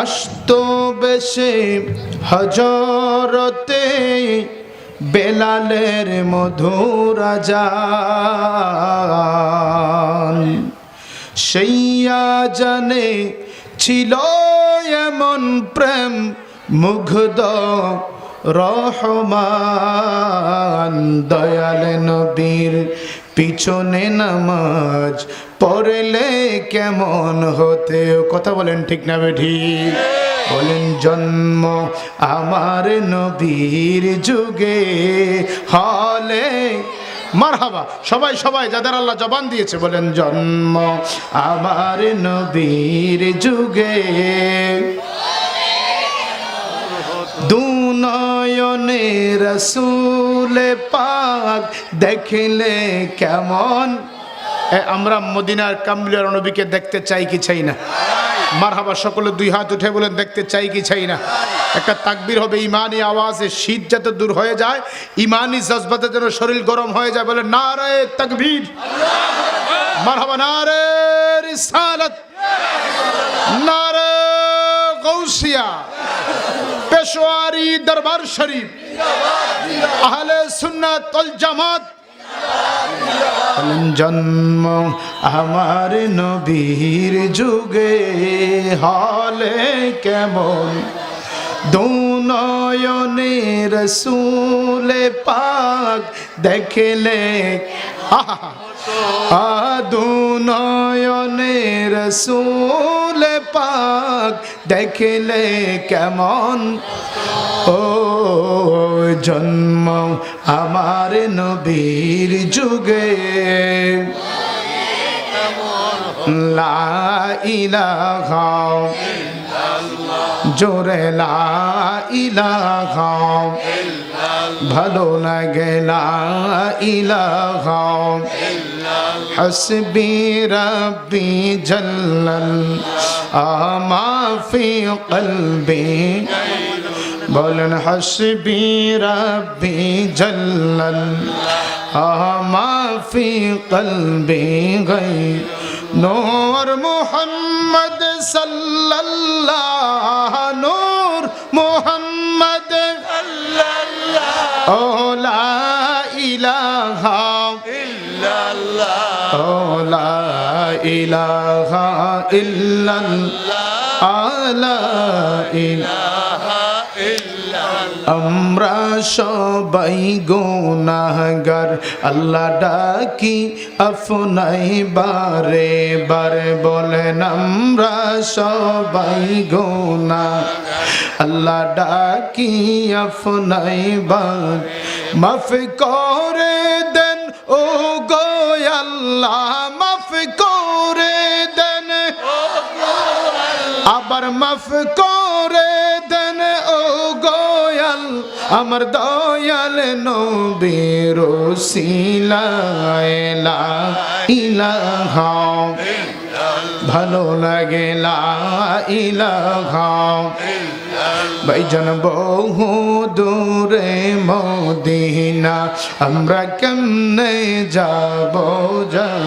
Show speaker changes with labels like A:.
A: আসতো বেশে হজরতে বেলালের মধুর আযান, সেই আযানে ছিল এমন প্রেম মুগ্ধ রহমান। দয়াল নবীর পিছনে নামাজ পড়লে কেমন হতে, কথা বলেন ঠিক না বেঠিক? বলেন জন্ম আমার নবীর যুগে হলে, মারহাবা সবাই সবাই যাদের আল্লাহ জবান দিয়েছে বলেন জন্ম আমার নবীর যুগে। দুনয়নে রাসূল পাক দেখলে কেমন, আমরা মদিনার কামলিওয়ালা নবীকে দেখতে চাই কি চাই না? মারহাবা সকলে দুই হাত উঠে বলেন দেখতে চাই কি চাই না? একটা তাকবীর হবে ইমানি আওয়াজে, শীত যাতে দূর হয়ে যায়, ইমানি জজবাতে যেন শরীর গরম হয়ে যায়, বলেন নারে তাকবীর, মারহাবা নারে রিসালাত, নারে গৌসিয়া, পেশোয়ারি দরবার শরীফ, আহলে সুন্নাত ওয়াল জামাত। জন্ম আমার নবীর যুগে হলে কেমন, দুনয়নে রাসূল পাক দেখলে, দুনয়নে রাসূল পাক দেখলে কেমন, ও জন্ম আমার নবীর যুগে। লা ইলাহা জোরে লা ইলাহা, ভালো লাগে লা ইলাহা, হাসবি রাব্বি জাল্লাল আমা ফি কলবি, বলেন হাসবি রাব্বি জাল্লাল আমা ফি কলবি গাই, নূর মুহাম্মদ সাল্লাল্লাহু, নূর মুহাম্মদ সাল্লাল্লাহু, ও লা ইলাহা ইল্লাল্লাহ, ও লা ইলাহা ইল্লাল্লাহ, লা ইলাহা ইল্লাল্লাহ। আমরা সবাই গুনাহগার, আল্লাহ ডাকি আপনাই বারে বারে, বলেন আমরা সবাই গুনাহগার, আল্লাহ ডাকি আপনাই বার, মাফ করে দেন ও গো আল্লাহ, মাফ করে দেন, আবার মাফ করে দেন ও গোয়াল, আমার দয়াল নবীর ওসিলায় লা ইলাহা, ভালো লাগে লা ইলাহা। ভাইজান বহু দূরে মদিনা, আমরা কেমনে যাব জান।